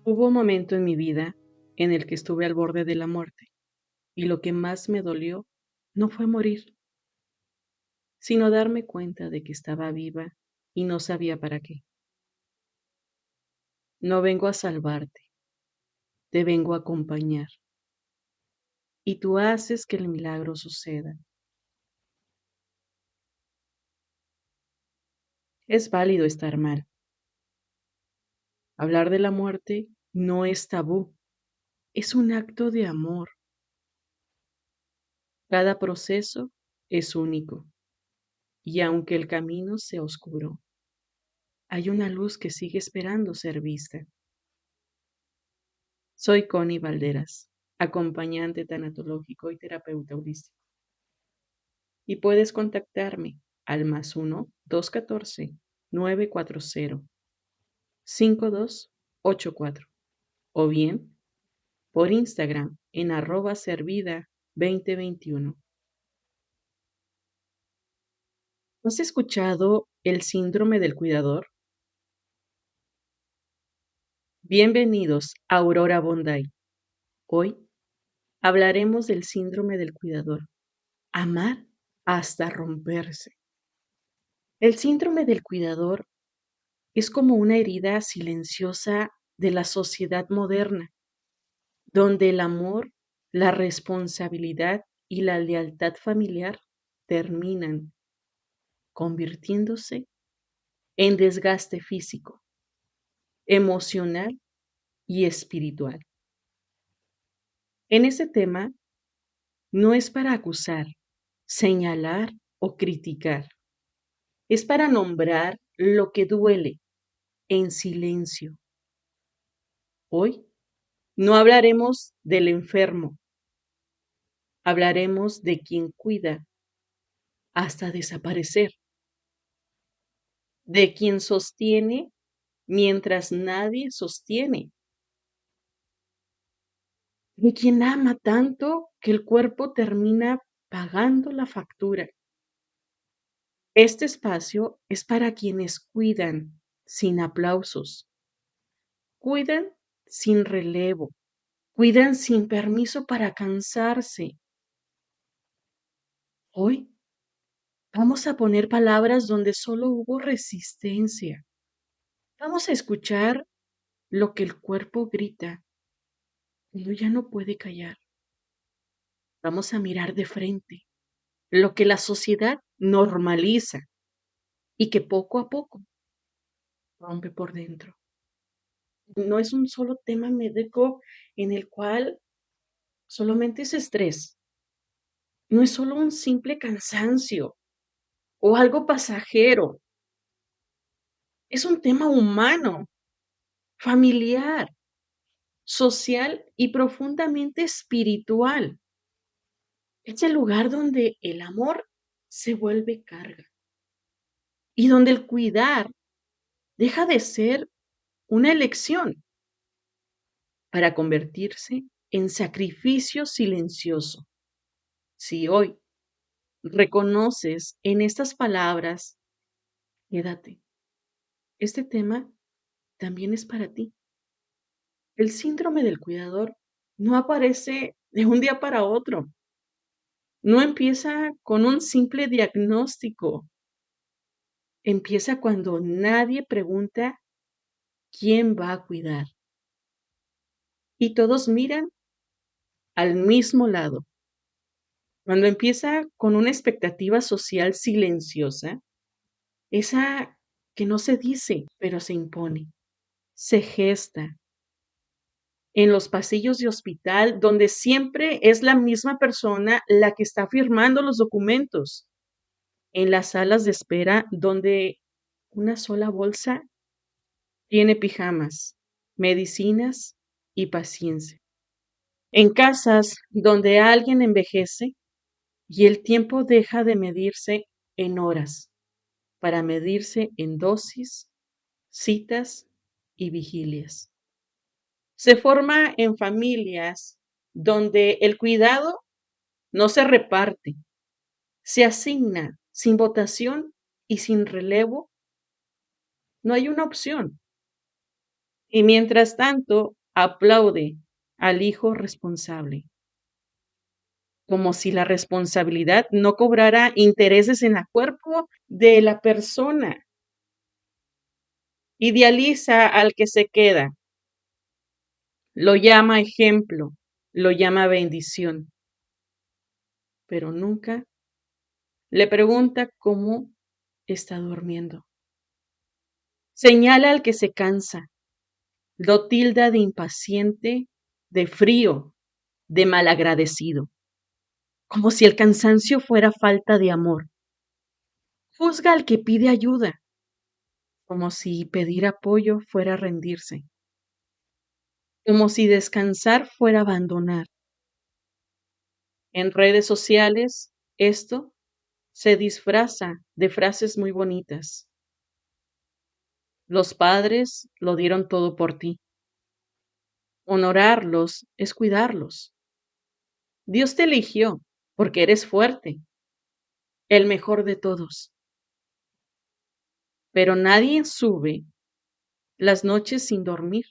Hubo un momento en mi vida en el que estuve al borde de la muerte, y lo que más me dolió no fue morir, sino darme cuenta de que estaba viva y no sabía para qué. No vengo a salvarte, te vengo a acompañar, y tú haces que el milagro suceda. Es válido estar mal. Hablar de la muerte no es tabú, es un acto de amor. Cada proceso es único, y aunque el camino sea oscuro, hay una luz que sigue esperando ser vista. Soy Connie Valderas, acompañante tanatológico y terapeuta holístico. Y puedes contactarme al +1 214 940 5284 o bien por Instagram en @servida2021. ¿Has escuchado el síndrome del cuidador? Bienvenidos a Aurora Bondi. Hoy hablaremos del síndrome del cuidador. Amar hasta romperse. El síndrome del cuidador es como una herida silenciosa de la sociedad moderna, donde el amor, la responsabilidad y la lealtad familiar terminan convirtiéndose en desgaste físico, emocional y espiritual. En ese tema no es para acusar, señalar o criticar, es para nombrar lo que duele en silencio. Hoy no hablaremos del enfermo, hablaremos de quien cuida hasta desaparecer, de quien sostiene mientras nadie sostiene, de quien ama tanto que el cuerpo termina pagando la factura. Este espacio es para quienes cuidan sin aplausos, cuidan sin relevo, cuidan sin permiso para cansarse. Hoy vamos a poner palabras donde solo hubo resistencia. Vamos a escuchar lo que el cuerpo grita cuando ya no puede callar. Vamos a mirar de frente lo que la sociedad normaliza y que poco a poco rompe por dentro. No es un solo tema médico en el cual solamente es estrés. No es solo un simple cansancio o algo pasajero. Es un tema humano, familiar, social y profundamente espiritual. Es el lugar donde el amor se vuelve carga y donde el cuidar deja de ser una elección para convertirse en sacrificio silencioso. Si hoy reconoces en estas palabras, quédate. Este tema también es para ti. El síndrome del cuidador no aparece de un día para otro. No empieza con un simple diagnóstico. Empieza cuando nadie pregunta quién va a cuidar. Y todos miran al mismo lado. Cuando empieza con una expectativa social silenciosa, esa que no se dice, pero se impone, se gesta en los pasillos de hospital, donde siempre es la misma persona la que está firmando los documentos, en las salas de espera, donde una sola bolsa tiene pijamas, medicinas y paciencia. En casas donde alguien envejece y el tiempo deja de medirse en horas para medirse en dosis, citas y vigilias. Se forma en familias donde el cuidado no se reparte, se asigna sin votación y sin relevo. No hay una opción. y mientras tanto aplaude al hijo responsable, como si la responsabilidad no cobrara intereses en el cuerpo de la persona. Idealiza al que se queda, lo llama ejemplo, lo llama bendición, pero nunca le pregunta cómo está durmiendo. Señala al que se cansa, lo tilda de impaciente, de frío, de malagradecido, como si el cansancio fuera falta de amor. Juzga al que pide ayuda, como si pedir apoyo fuera rendirse, como si descansar fuera abandonar. En redes sociales, esto se disfraza de frases muy bonitas. Los padres lo dieron todo por ti. Honorarlos es cuidarlos. Dios te eligió porque eres fuerte, el mejor de todos. Pero nadie sube las noches sin dormir,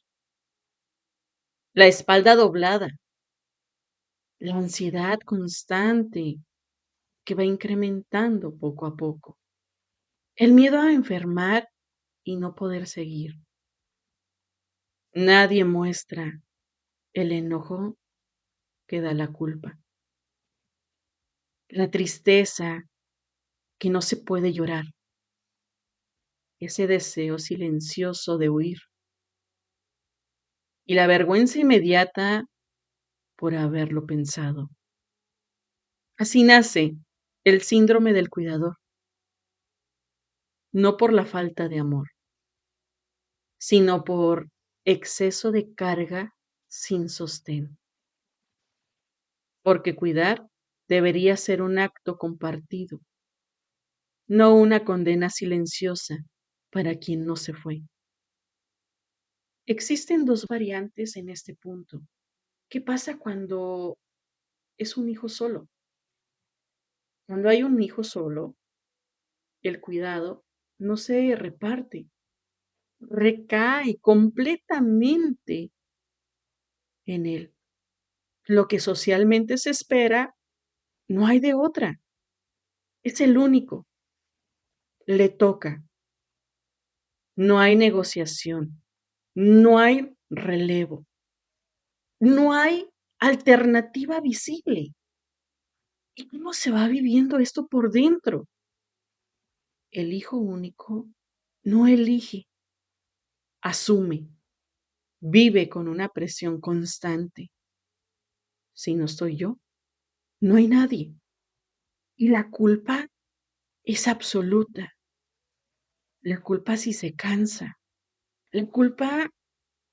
la espalda doblada, la ansiedad constante que va incrementando poco a poco, el miedo a enfermar y no poder seguir. Nadie muestra el enojo que da la culpa, la tristeza que no se puede llorar, ese deseo silencioso de huir y la vergüenza inmediata por haberlo pensado. Así nace el síndrome del cuidador, no por la falta de amor, sino por exceso de carga sin sostén. Porque cuidar debería ser un acto compartido, no una condena silenciosa para quien no se fue. Existen dos variantes en este punto. ¿Qué pasa cuando es un hijo solo? Cuando hay un hijo solo, el cuidado no se reparte, recae completamente en él. Lo que socialmente se espera, no hay de otra. Es el único. Le toca. No hay negociación. No hay relevo. No hay alternativa visible. ¿Y cómo se va viviendo esto por dentro? El hijo único no elige, asume, vive con una presión constante. Si no estoy yo, no hay nadie. Y la culpa es absoluta. La culpa si se cansa. La culpa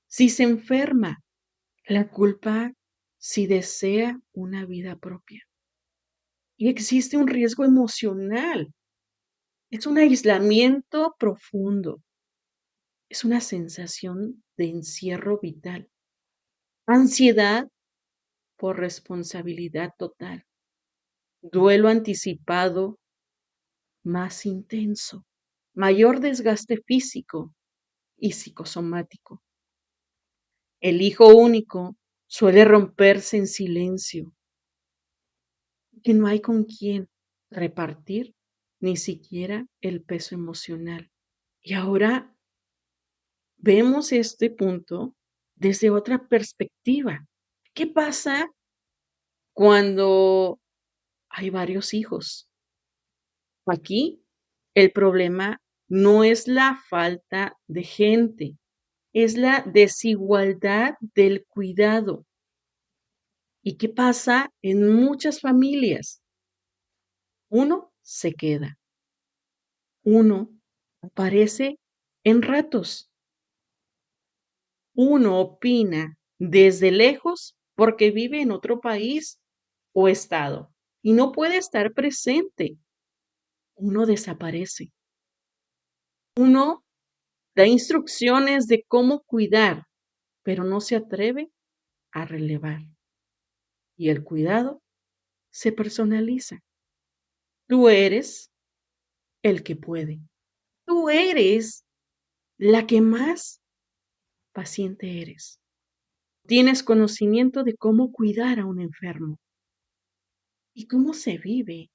si se enferma. La culpa si desea una vida propia. Y existe un riesgo emocional. Es un aislamiento profundo. Es una sensación de encierro vital. Ansiedad por responsabilidad total. Duelo anticipado más intenso. Mayor desgaste físico y psicosomático. El hijo único suele romperse en silencio, que no hay con quién repartir ni siquiera el peso emocional. Y ahora vemos este punto desde otra perspectiva. ¿Qué pasa cuando hay varios hijos? Aquí el problema no es la falta de gente, es la desigualdad del cuidado. ¿Y qué pasa en muchas familias? Uno se queda, uno aparece en ratos, uno opina desde lejos porque vive en otro país o estado y no puede estar presente, uno desaparece, uno da instrucciones de cómo cuidar, pero no se atreve a relevar. Y el cuidado se personaliza. Tú eres el que puede. Tú eres la que más paciente eres. Tienes conocimiento de cómo cuidar a un enfermo y cómo se vive.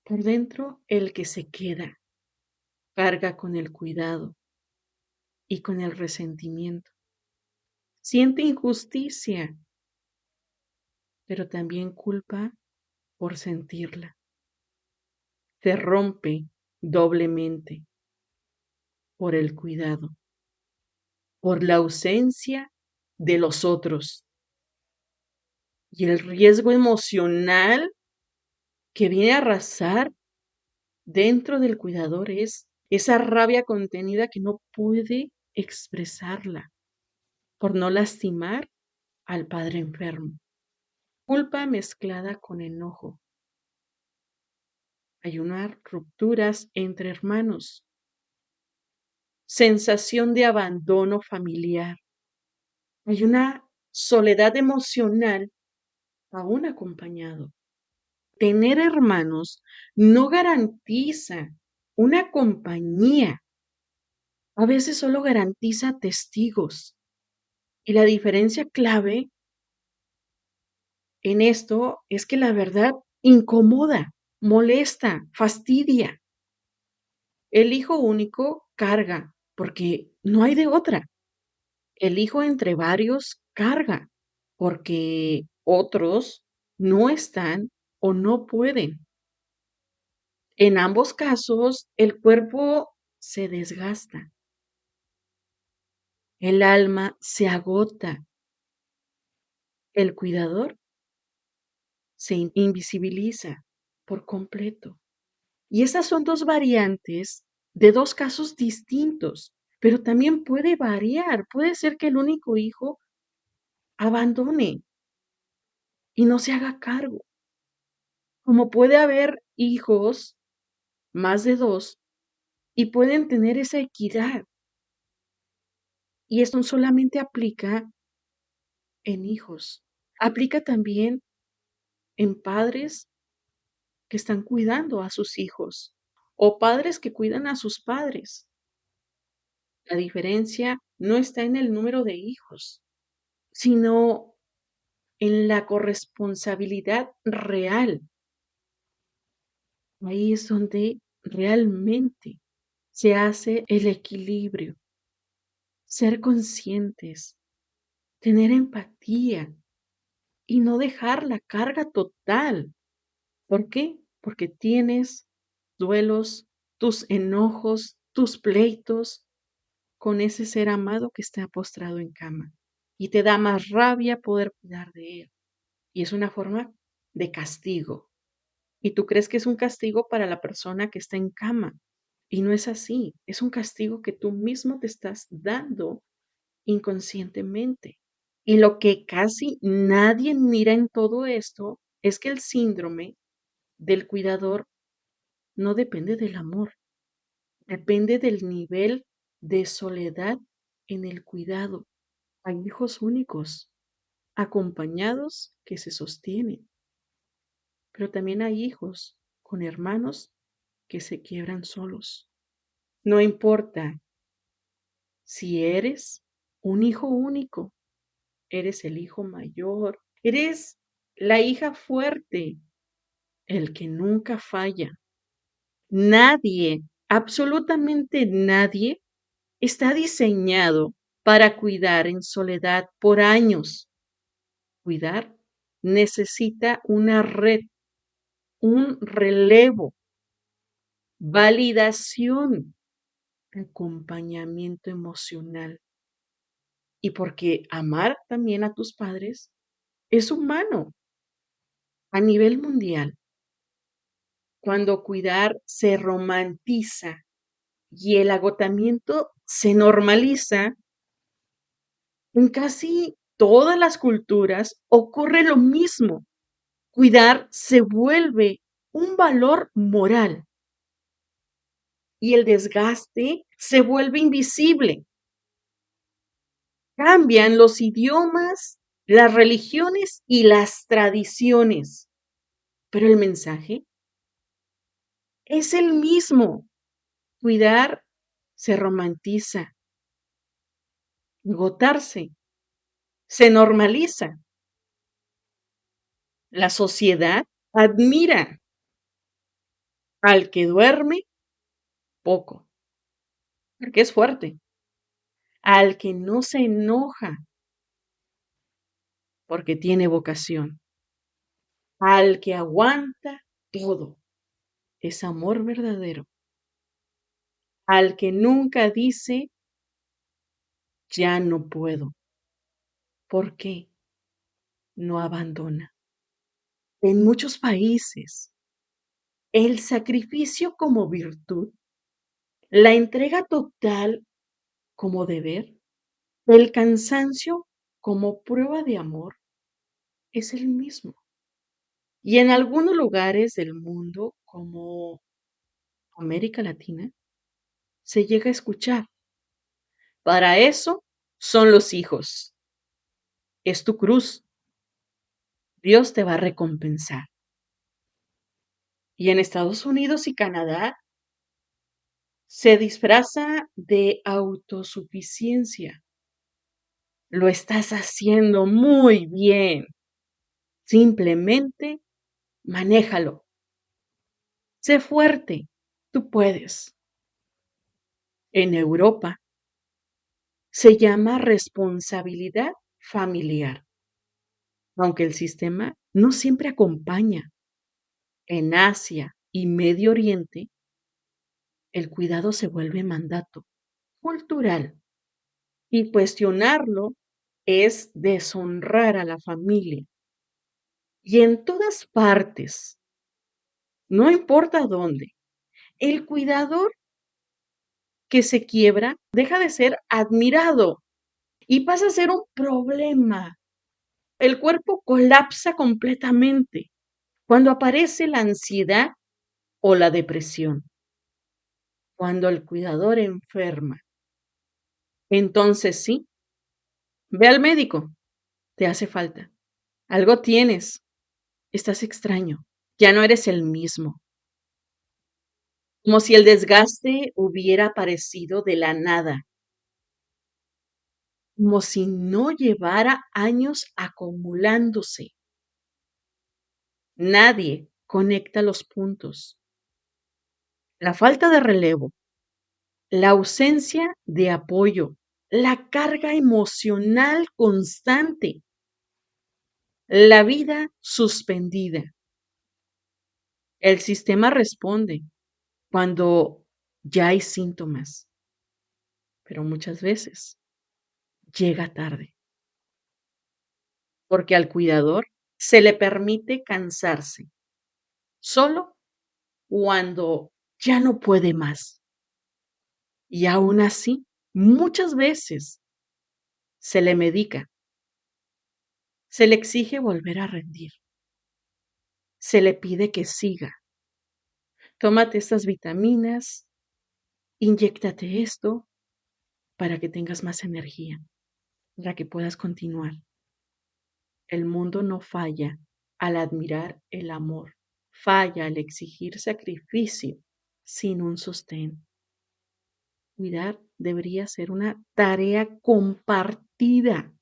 Por dentro, el que se queda carga con el cuidado y con el resentimiento. Siente injusticia, pero también culpa por sentirla. Se rompe doblemente por el cuidado, por la ausencia de los otros y el riesgo emocional que viene a arrasar dentro del cuidador es esa rabia contenida que no puede expresarla por no lastimar al padre enfermo. Culpa mezclada con enojo. Hay unas rupturas entre hermanos. Sensación de abandono familiar. Hay una soledad emocional aún acompañado. Tener hermanos no garantiza una compañía. A veces solo garantiza testigos. Y la diferencia clave en esto es que la verdad incomoda, molesta, fastidia. El hijo único carga, porque no hay de otra. El hijo entre varios carga, porque otros no están o no pueden. En ambos casos, el cuerpo se desgasta, el alma se agota, el cuidador se invisibiliza por completo. Y estas son dos variantes de dos casos distintos, pero también puede variar. Puede ser que el único hijo abandone y no se haga cargo, como puede haber hijos, más de dos, y pueden tener esa equidad. Y esto no solamente aplica en hijos, aplica también en padres que están cuidando a sus hijos o padres que cuidan a sus padres. La diferencia no está en el número de hijos, sino en la corresponsabilidad real. Ahí es donde realmente se hace el equilibrio, ser conscientes, tener empatía y no dejar la carga total. ¿Por qué? Porque tienes duelos, tus enojos, tus pleitos con ese ser amado que está postrado en cama. Y te da más rabia poder cuidar de él. Y es una forma de castigo. Y tú crees que es un castigo para la persona que está en cama. Y no es así. Es un castigo que tú mismo te estás dando inconscientemente. Y lo que casi nadie mira en todo esto es que el síndrome del cuidador no depende del amor, depende del nivel de soledad en el cuidado. Hay hijos únicos, acompañados que se sostienen, pero también hay hijos con hermanos que se quiebran solos. No importa si eres un hijo único, eres el hijo mayor, eres la hija fuerte, el que nunca falla. Nadie, absolutamente nadie, está diseñado para cuidar en soledad por años. Cuidar necesita una red, un relevo, validación, acompañamiento emocional. Y porque amar también a tus padres es humano a nivel mundial. Cuando cuidar se romantiza y el agotamiento se normaliza, en casi todas las culturas ocurre lo mismo. Cuidar se vuelve un valor moral y el desgaste se vuelve invisible. Cambian los idiomas, las religiones y las tradiciones, pero el mensaje es el mismo. Cuidar se romantiza agotarse, se normaliza. La sociedad admira al que duerme poco, porque es fuerte, al que no se enoja, porque tiene vocación, al que aguanta todo, es amor verdadero, al que nunca dice, ya no puedo, ¿por qué? No abandona. En muchos países, el sacrificio como virtud, la entrega total como deber, el cansancio como prueba de amor es el mismo. Y en algunos lugares del mundo, como América Latina, se llega a escuchar. Para eso son los hijos. Es tu cruz. Dios te va a recompensar. Y en Estados Unidos y Canadá se disfraza de autosuficiencia. Lo estás haciendo muy bien. Simplemente manéjalo. Sé fuerte. Tú puedes. En Europa se llama responsabilidad familiar, aunque el sistema no siempre acompaña. En Asia y Medio Oriente, el cuidado se vuelve mandato cultural y cuestionarlo es deshonrar a la familia. Y en todas partes, no importa dónde, el cuidador que se quiebra deja de ser admirado y pasa a ser un problema. El cuerpo colapsa completamente cuando aparece la ansiedad o la depresión, cuando el cuidador enferma. Entonces sí, ve al médico, te hace falta. Algo tienes, estás extraño, ya no eres el mismo. Como si el desgaste hubiera aparecido de la nada, como si no llevara años acumulándose. Nadie conecta los puntos. La falta de relevo, la ausencia de apoyo, la carga emocional constante, la vida suspendida. El sistema responde cuando ya hay síntomas, pero muchas veces llega tarde, porque al cuidador se le permite cansarse solo cuando ya no puede más. Y aún así, muchas veces se le medica, se le exige volver a rendir, se le pide que siga. Tómate estas vitaminas, inyéctate esto para que tengas más energía, para que puedas continuar. El mundo no falla al admirar el amor, falla al exigir sacrificio sin un sostén. Cuidar debería ser una tarea compartida,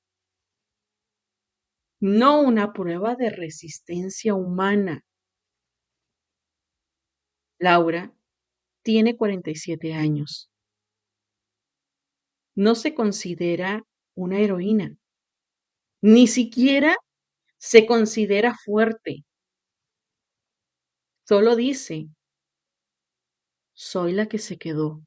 no una prueba de resistencia humana. Laura tiene 47 años. No se considera una heroína, ni siquiera se considera fuerte. Solo dice, soy la que se quedó.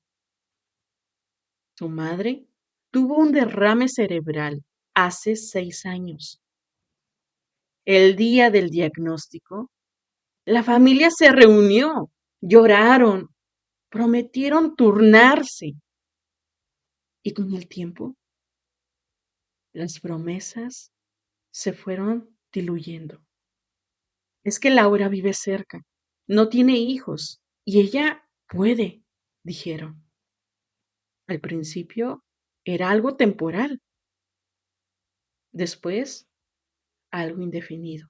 Su madre tuvo un derrame cerebral hace 6 años. El día del diagnóstico, la familia se reunió, lloraron, prometieron turnarse. Y con el tiempo, las promesas se fueron diluyendo. Es que Laura vive cerca, no tiene hijos y ella puede, dijeron. Al principio era algo temporal, después algo indefinido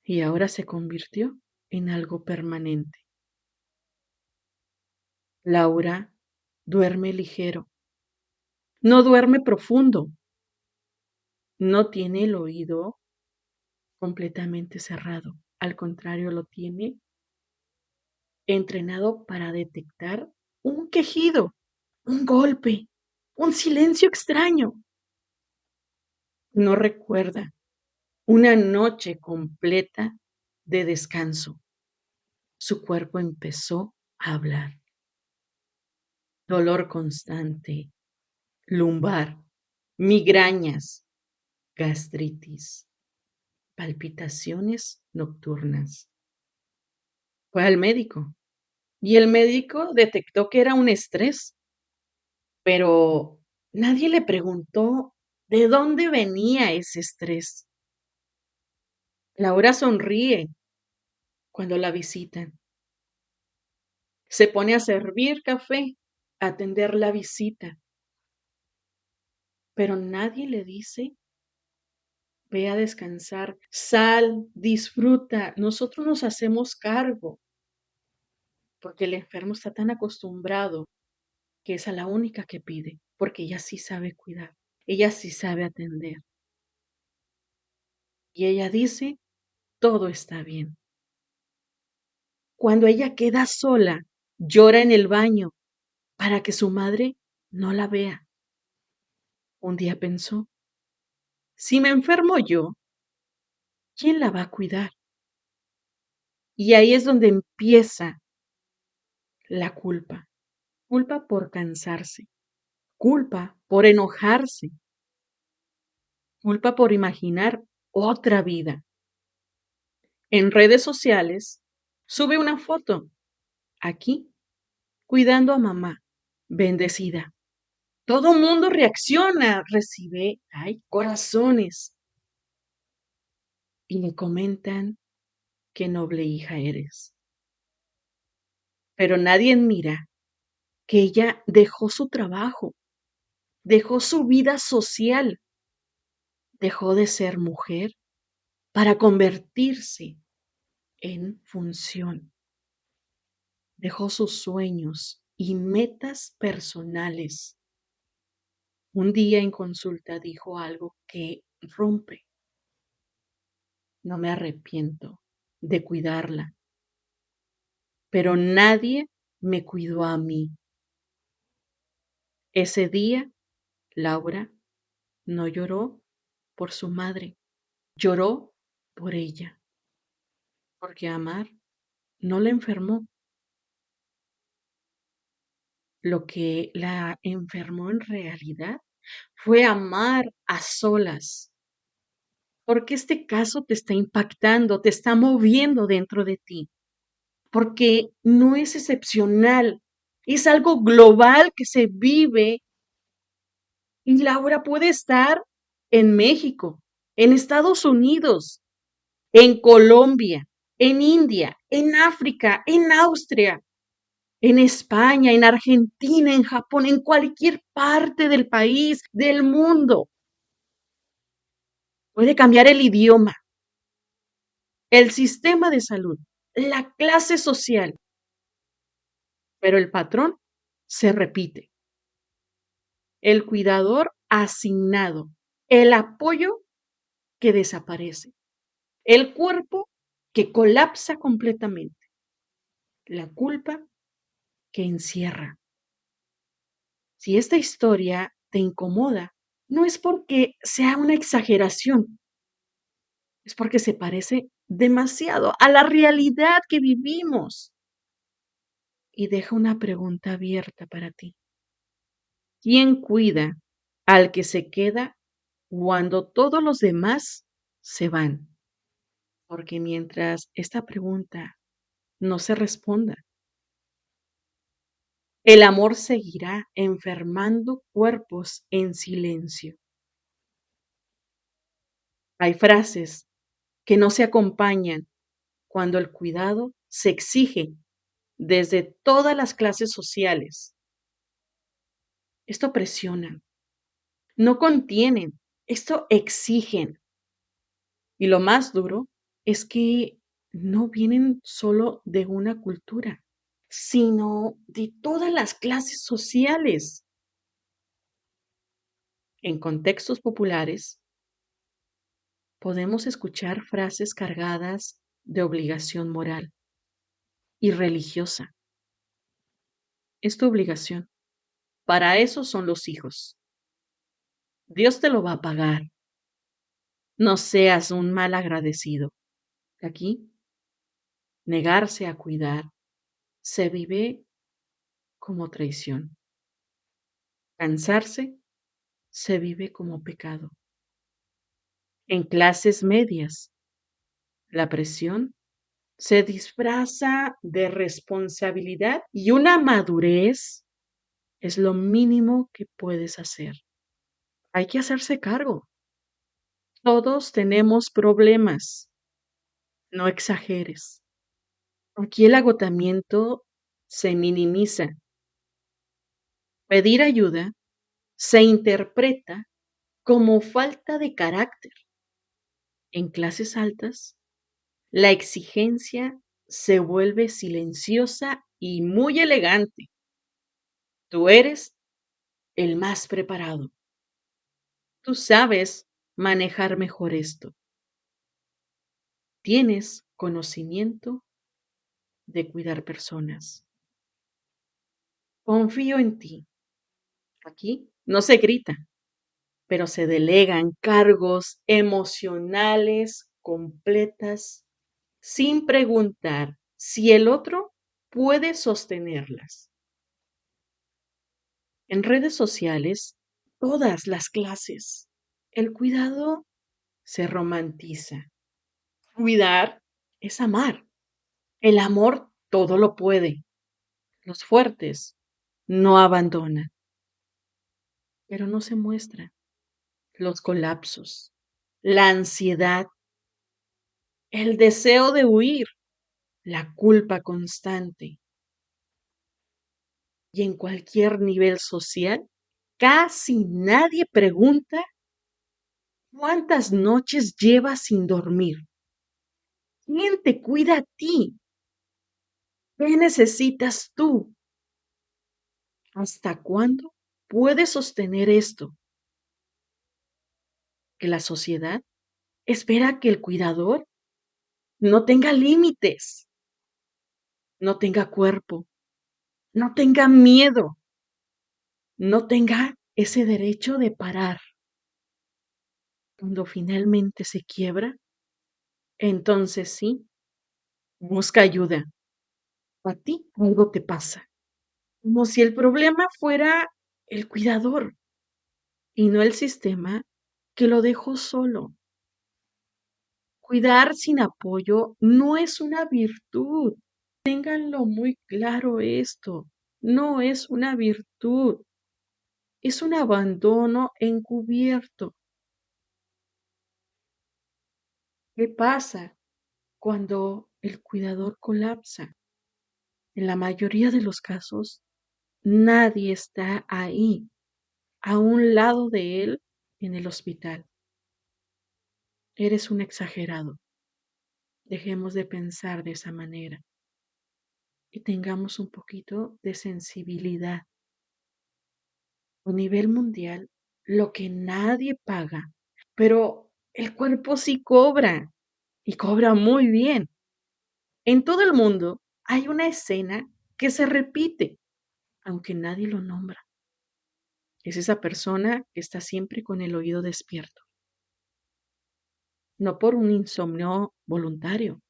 y ahora se convirtió en algo permanente. Laura duerme ligero, no duerme profundo, no tiene el oído completamente cerrado. Al contrario, lo tiene entrenado para detectar un quejido, un golpe, un silencio extraño. No recuerda una noche completa de descanso. Su cuerpo empezó a hablar. Dolor constante, lumbar, migrañas, gastritis, palpitaciones nocturnas. Fue al médico y el médico detectó que era un estrés, pero nadie le preguntó de dónde venía ese estrés. Laura sonríe cuando la visitan. Se pone a servir café, a atender la visita, pero nadie le dice, ve a descansar, sal, disfruta, nosotros nos hacemos cargo, porque el enfermo está tan acostumbrado que es a la única que pide, porque ella sí sabe cuidar, ella sí sabe atender. Y ella dice, todo está bien. Cuando ella queda sola, llora en el baño para que su madre no la vea. Un día pensó, si me enfermo yo, ¿quién la va a cuidar? Y ahí es donde empieza la culpa. Culpa por cansarse, culpa por enojarse, culpa por imaginar otra vida. En redes sociales sube una foto, aquí, cuidando a mamá, bendecida. Todo mundo reacciona, recibe, ay, corazones, y le comentan qué noble hija eres. Pero nadie mira que ella dejó su trabajo, dejó su vida social, dejó de ser mujer para convertirse en función. Dejó sus sueños y metas personales. Un día en consulta dijo algo que rompe. No me arrepiento de cuidarla, pero nadie me cuidó a mí. Ese día, Laura no lloró por su madre, lloró por ella, porque amar no la enfermó. Lo que la enfermó en realidad fue amar a solas, porque este caso te está impactando, te está moviendo dentro de ti, porque no es excepcional, es algo global que se vive y Laura puede estar en México, en Estados Unidos, en Colombia, en India, en África, en Austria, en España, en Argentina, en Japón, en cualquier parte del país, del mundo. Puede cambiar el idioma, el sistema de salud, la clase social, pero el patrón se repite. El cuidador asignado, el apoyo que desaparece, el cuerpo que colapsa completamente, la culpa que encierra. Si esta historia te incomoda, no es porque sea una exageración, es porque se parece demasiado a la realidad que vivimos. Y deja una pregunta abierta para ti. ¿Quién cuida al que se queda cuando todos los demás se van? Porque mientras esta pregunta no se responda, el amor seguirá enfermando cuerpos en silencio. Hay frases que no se acompañan cuando el cuidado se exige desde todas las clases sociales. Esto presiona, no contienen, esto exigen. Y lo más duro es que no vienen solo de una cultura, sino de todas las clases sociales. En contextos populares, podemos escuchar frases cargadas de obligación moral y religiosa. Es tu obligación. Para eso son los hijos. Dios te lo va a pagar. No seas un mal agradecido. Aquí, negarse a cuidar se vive como traición. Cansarse se vive como pecado. En clases medias, la presión se disfraza de responsabilidad y una madurez es lo mínimo que puedes hacer. Hay que hacerse cargo. Todos tenemos problemas. No exageres. Aquí el agotamiento se minimiza. Pedir ayuda se interpreta como falta de carácter. En clases altas, la exigencia se vuelve silenciosa y muy elegante. Tú eres el más preparado. Tú sabes manejar mejor esto. Tienes conocimiento de cuidar personas. Confío en ti. Aquí no se grita, pero se delegan cargos emocionales completas sin preguntar si el otro puede sostenerlas. En redes sociales, todas las clases, el cuidado se romantiza. Cuidar es amar. El amor todo lo puede. Los fuertes no abandonan, pero no se muestran. Los colapsos, la ansiedad, el deseo de huir, la culpa constante. Y en cualquier nivel social, casi nadie pregunta cuántas noches llevas sin dormir. ¿Quién te cuida a ti? ¿Qué necesitas tú? ¿Hasta cuándo puedes sostener esto? Que la sociedad espera que el cuidador no tenga límites, no tenga cuerpo, no tenga miedo, no tenga ese derecho de parar. Cuando finalmente se quiebra, entonces sí, busca ayuda. A ti algo te pasa. Como si el problema fuera el cuidador y no el sistema que lo dejó solo. Cuidar sin apoyo no es una virtud. Ténganlo muy claro esto. No es una virtud. Es un abandono encubierto. ¿Qué pasa cuando el cuidador colapsa? En la mayoría de los casos, nadie está ahí, a un lado de él en el hospital. Eres un exagerado. Dejemos de pensar de esa manera y tengamos un poquito de sensibilidad. A nivel mundial, lo que nadie paga, pero el cuerpo sí cobra y cobra muy bien. En todo el mundo hay una escena que se repite, aunque nadie lo nombra. Es esa persona que está siempre con el oído despierto, no por un insomnio voluntario,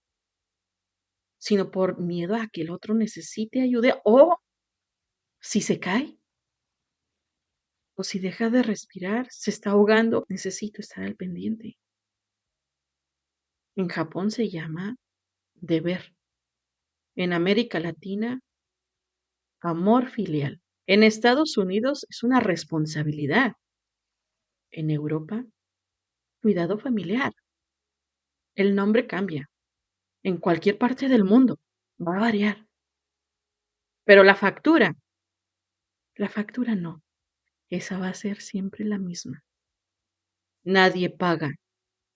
sino por miedo a que el otro necesite ayuda o si se cae o si deja de respirar, se está ahogando, necesito estar al pendiente. En Japón se llama deber. En América Latina, amor filial. En Estados Unidos es una responsabilidad. En Europa, cuidado familiar. El nombre cambia. En cualquier parte del mundo va a variar. Pero la factura no. Esa va a ser siempre la misma. Nadie paga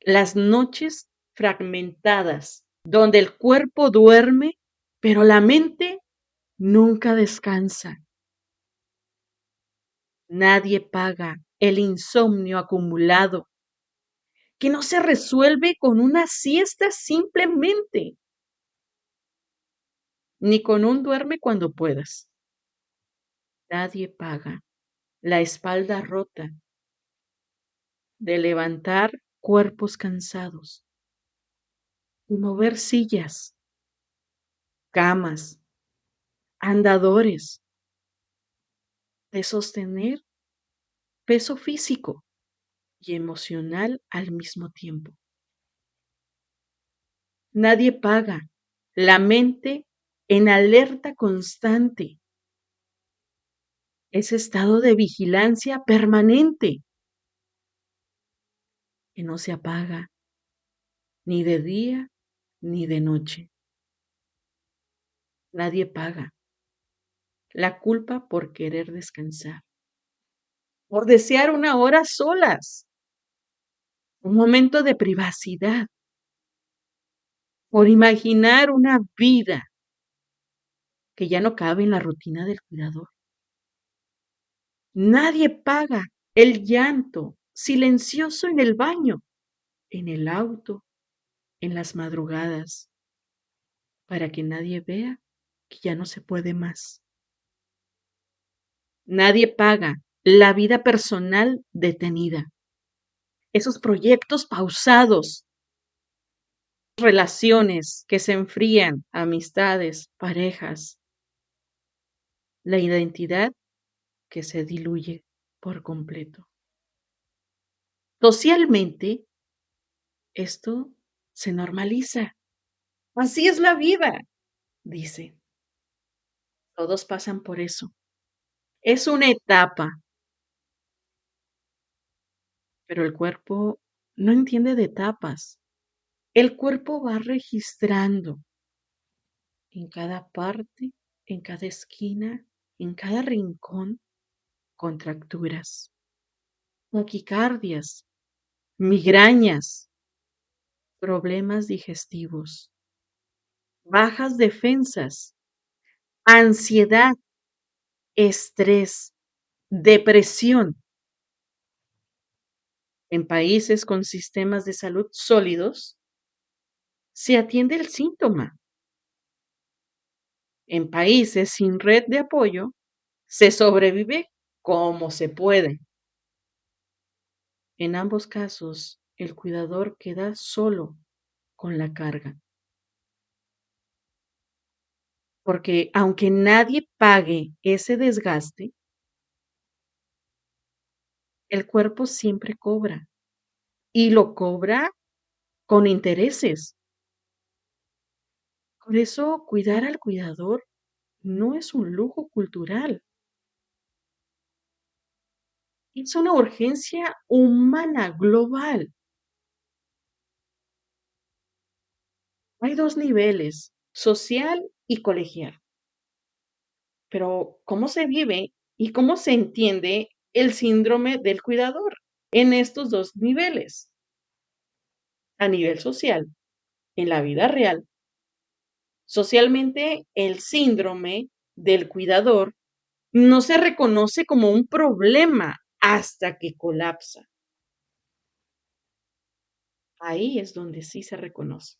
las noches fragmentadas, donde el cuerpo duerme, pero la mente nunca descansa. Nadie paga el insomnio acumulado, que no se resuelve con una siesta simplemente, ni con un duerme cuando puedas. Nadie paga la espalda rota de levantar cuerpos cansados y mover sillas, camas, andadores, de sostener peso físico y emocional al mismo tiempo. Nadie paga la mente en alerta constante, ese estado de vigilancia permanente que no se apaga ni de día ni de noche. Nadie paga la culpa por querer descansar, por desear una hora solas, un momento de privacidad, por imaginar una vida que ya no cabe en la rutina del cuidador. Nadie paga el llanto silencioso en el baño, en el auto, en las madrugadas, para que nadie vea que ya no se puede más. Nadie paga la vida personal detenida, esos proyectos pausados, relaciones que se enfrían, amistades, parejas, la identidad que se diluye por completo. Socialmente, esto se normaliza. Así es la vida, dice. Todos pasan por eso. Es una etapa, pero el cuerpo no entiende de etapas. El cuerpo va registrando en cada parte, en cada esquina, en cada rincón, contracturas, taquicardias, migrañas, problemas digestivos, bajas defensas, ansiedad, estrés, depresión. En países con sistemas de salud sólidos, se atiende el síntoma. En países sin red de apoyo, se sobrevive como se puede. En ambos casos, el cuidador queda solo con la carga. Porque aunque nadie pague ese desgaste, el cuerpo siempre cobra y lo cobra con intereses. Por eso, cuidar al cuidador no es un lujo cultural, es una urgencia humana global. Hay dos niveles, social y colegial. Pero, ¿cómo se vive y cómo se entiende el síndrome del cuidador en estos dos niveles? A nivel social, en la vida real, socialmente el síndrome del cuidador no se reconoce como un problema hasta que colapsa. Ahí es donde sí se reconoce.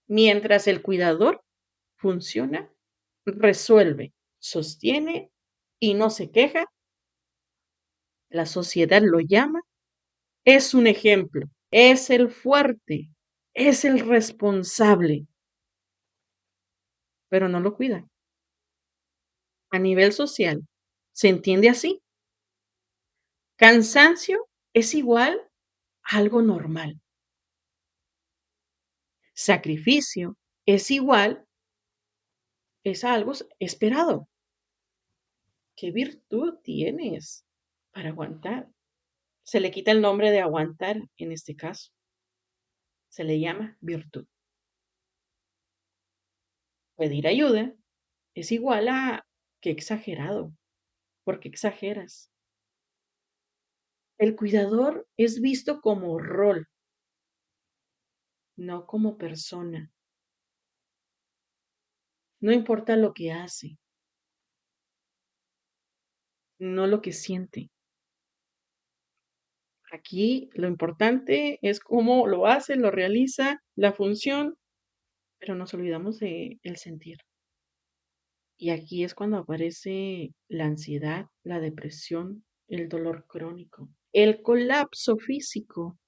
Mientras el cuidador funciona, resuelve, sostiene y no se queja, la sociedad lo llama, es un ejemplo, es el fuerte, es el responsable, pero no lo cuida. A nivel social, se entiende así. Cansancio es igual a algo normal. Sacrificio es igual, es algo esperado. ¿Qué virtud tienes para aguantar? Se le quita el nombre de aguantar en este caso. Se le llama virtud. Pedir ayuda es igual a qué exagerado. ¿Por qué exageras? El cuidador es visto como rol, no como persona. No importa lo que hace, no lo que siente. Aquí lo importante es cómo lo hace, lo realiza, la función, pero nos olvidamos de el sentir. Y aquí es cuando aparece la ansiedad, la depresión, el dolor crónico, el colapso físico.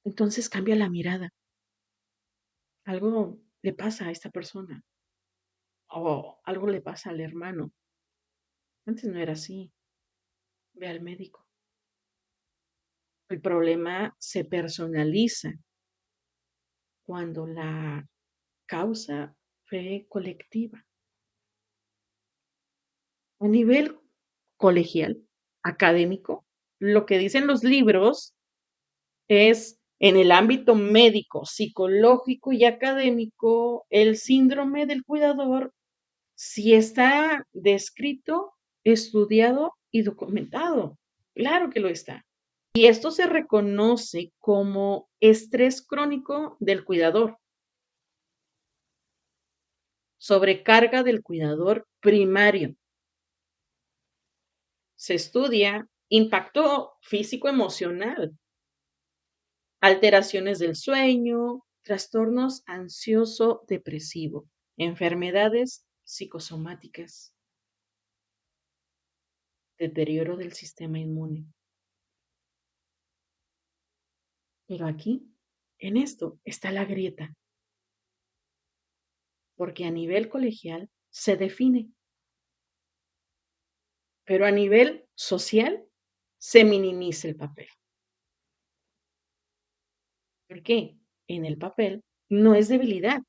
Entonces cambia la mirada. Algo le pasa a esta persona o algo le pasa al hermano. Antes no era así. Ve al médico. El problema se personaliza cuando la causa fue colectiva. A nivel colegial, académico, lo que dicen los libros es en el ámbito médico, psicológico y académico, el síndrome del cuidador sí está descrito, estudiado y documentado. Claro que lo está. Y esto se reconoce como estrés crónico del cuidador, sobrecarga del cuidador primario. Se estudia impacto físico-emocional, alteraciones del sueño, trastornos ansioso-depresivo, enfermedades psicosomáticas, deterioro del sistema inmune. Pero aquí, en esto, está la grieta, porque a nivel colegial se define, pero a nivel social se minimiza el papel. ¿Por qué? En el papel no es debilidad,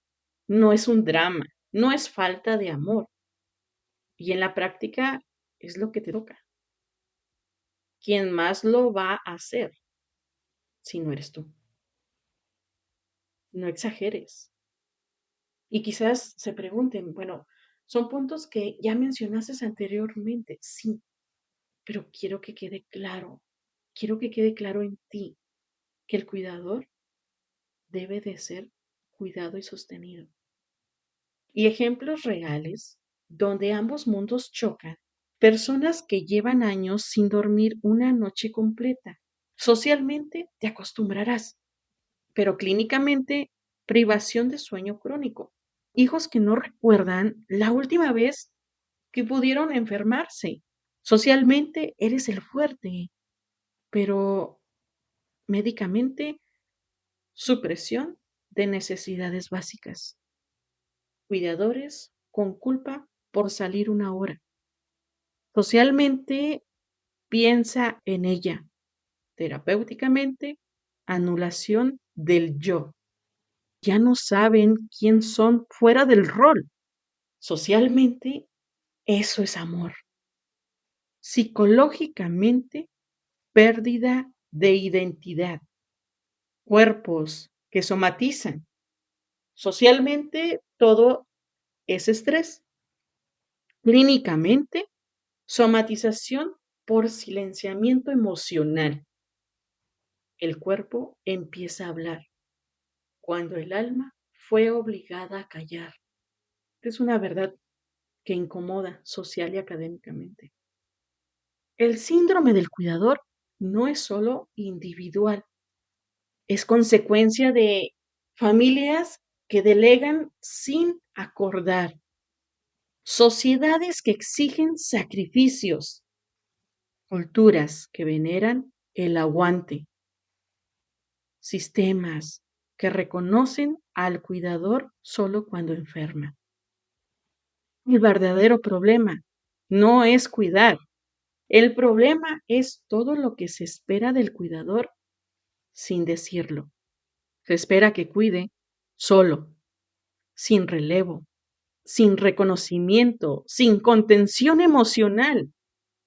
no es un drama, no es falta de amor. Y en la práctica es lo que te toca. ¿Quién más lo va a hacer si no eres tú? No exageres. Y quizás se pregunten, bueno, son puntos que ya mencionaste anteriormente, sí, pero quiero que quede claro en ti que el cuidador debe de ser cuidado y sostenido. Y ejemplos reales donde ambos mundos chocan, personas que llevan años sin dormir una noche completa. Socialmente te acostumbrarás, pero clínicamente privación de sueño crónico. Hijos que no recuerdan la última vez que pudieron enfermarse. Socialmente eres el fuerte, pero médicamente supresión de necesidades básicas. Cuidadores con culpa por salir una hora. Socialmente piensa en ella. Terapéuticamente, anulación del yo. Ya no saben quién son fuera del rol. Socialmente, eso es amor. Psicológicamente, pérdida de identidad. Cuerpos que somatizan. Socialmente, todo es estrés. Clínicamente, somatización por silenciamiento emocional. El cuerpo empieza a hablar cuando el alma fue obligada a callar. Es una verdad que incomoda social y académicamente. El síndrome del cuidador no es solo individual, es consecuencia de familias que delegan sin acordar, sociedades que exigen sacrificios, culturas que veneran el aguante, sistemas que reconocen al cuidador solo cuando enferma. El verdadero problema no es cuidar. El problema es todo lo que se espera del cuidador sin decirlo. Se espera que cuide solo, sin relevo, sin reconocimiento, sin contención emocional,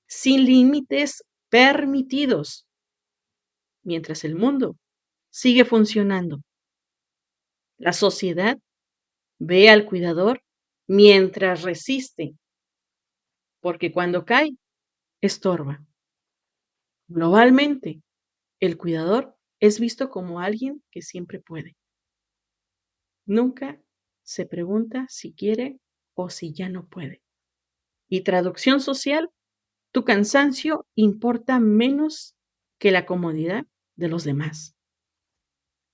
sin límites permitidos, mientras el mundo sigue funcionando. La sociedad ve al cuidador mientras resiste, porque cuando cae, estorba. Globalmente, el cuidador es visto como alguien que siempre puede. Nunca se pregunta si quiere o si ya no puede. Y traducción social, tu cansancio importa menos que la comodidad de los demás.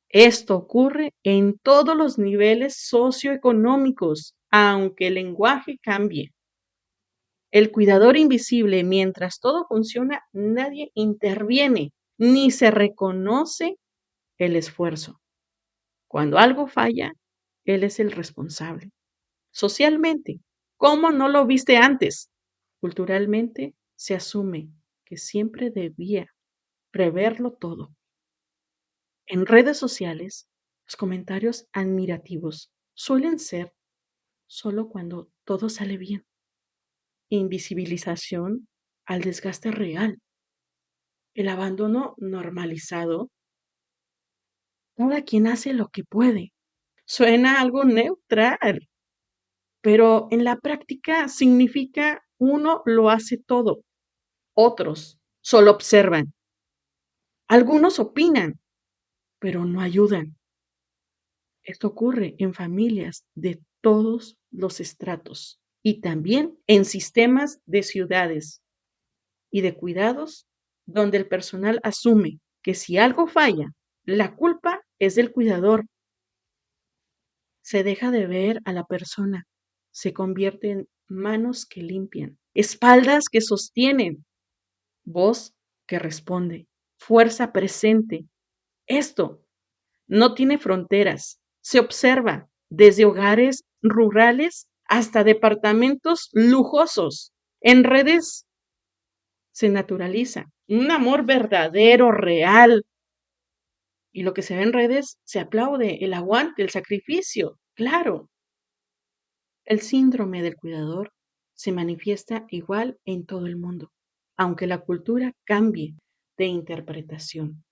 Esto ocurre en todos los niveles socioeconómicos, aunque el lenguaje cambie. El cuidador invisible, mientras todo funciona, nadie interviene ni se reconoce el esfuerzo. Cuando algo falla, él es el responsable. Socialmente, ¿cómo no lo viste antes? Culturalmente, se asume que siempre debía preverlo todo. En redes sociales, los comentarios admirativos suelen ser solo cuando todo sale bien. Invisibilización al desgaste real. El abandono normalizado. Cada quien hace lo que puede. Suena algo neutral, pero en la práctica significa uno lo hace todo, otros solo observan. Algunos opinan, pero no ayudan. Esto ocurre en familias de todos los estratos y también en sistemas de ciudades y de cuidados donde el personal asume que si algo falla, la culpa es del cuidador. Se deja de ver a la persona, se convierte en manos que limpian, espaldas que sostienen, voz que responde, fuerza presente. Esto no tiene fronteras, se observa desde hogares rurales hasta departamentos lujosos. En redes se naturaliza un amor verdadero, real, y lo que se ve en redes se aplaude, el aguante, el sacrificio, claro. El síndrome del cuidador se manifiesta igual en todo el mundo, aunque la cultura cambie de interpretación.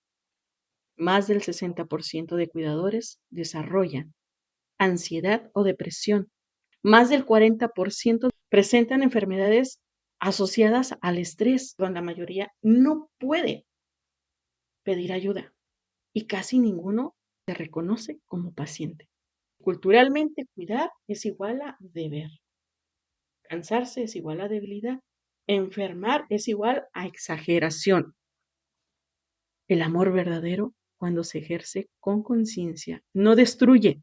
Más del 60% de cuidadores desarrollan ansiedad o depresión. Más del 40% presentan enfermedades asociadas al estrés, donde la mayoría no puede pedir ayuda y casi ninguno se reconoce como paciente. Culturalmente, cuidar es igual a deber. Cansarse es igual a debilidad. Enfermar es igual a exageración. El amor verdadero, cuando se ejerce con conciencia, no destruye.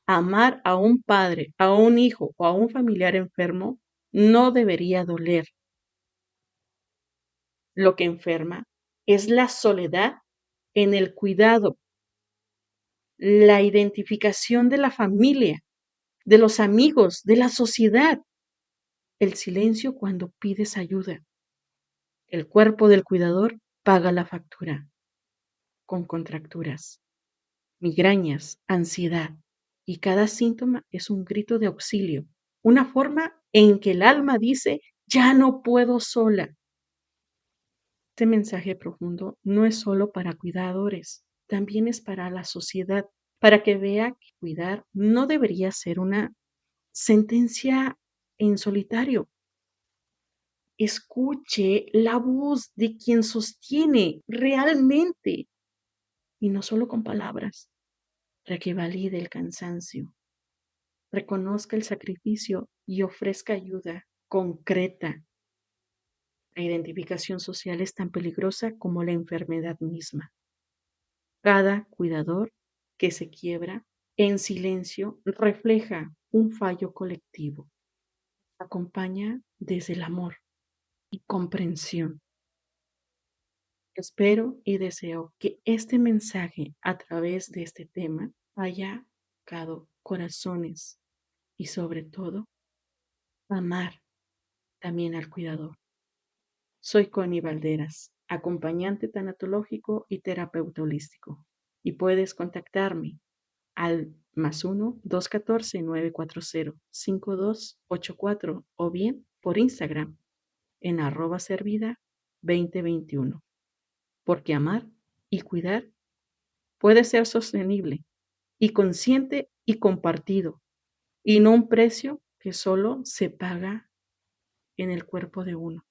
Amar a un padre, a un hijo o a un familiar enfermo no debería doler. Lo que enferma es la soledad en el cuidado, la identificación de la familia, de los amigos, de la sociedad, el silencio cuando pides ayuda. El cuerpo del cuidador paga la factura con contracturas, migrañas, ansiedad, y cada síntoma es un grito de auxilio, una forma en que el alma dice, ya no puedo sola. Este mensaje profundo no es solo para cuidadores, también es para la sociedad, para que vea que cuidar no debería ser una sentencia en solitario. Escuche la voz de quien sostiene realmente y no solo con palabras, para que valide el cansancio, reconozca el sacrificio y ofrezca ayuda concreta. La identificación social es tan peligrosa como la enfermedad misma. Cada cuidador que se quiebra en silencio refleja un fallo colectivo. Acompaña desde el amor y comprensión. Espero y deseo que este mensaje a través de este tema haya tocado corazones y sobre todo amar también al cuidador. Soy Connie Valderas, acompañante tanatológico y terapeuta holístico, y puedes contactarme al +1 214-940-5284 o bien por Instagram en @servida2021, porque amar y cuidar puede ser sostenible y consciente y compartido, y no un precio que solo se paga en el cuerpo de uno.